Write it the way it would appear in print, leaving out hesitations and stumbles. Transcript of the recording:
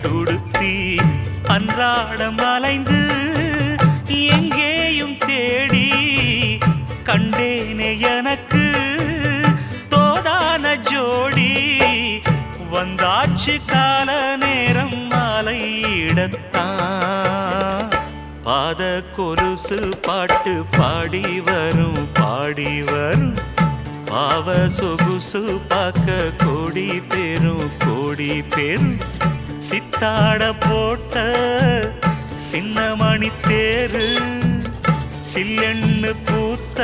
பட்டுடுத்தி அன்றாடம் அலைந்து எங்கேயும் தேடி கண்டேனே எனக்கு தோதான ஜோடி வந்தாச்சு கால நேரம் மாலையிடத்தான் பாத கொலுசு பாட்டு பாடி வரும் பாவ சொகுசு பார்க்க கோடி பேரும் சித்தாட போட்ட சின்ன மணி தேரு சில்லெண்ணு பூத்த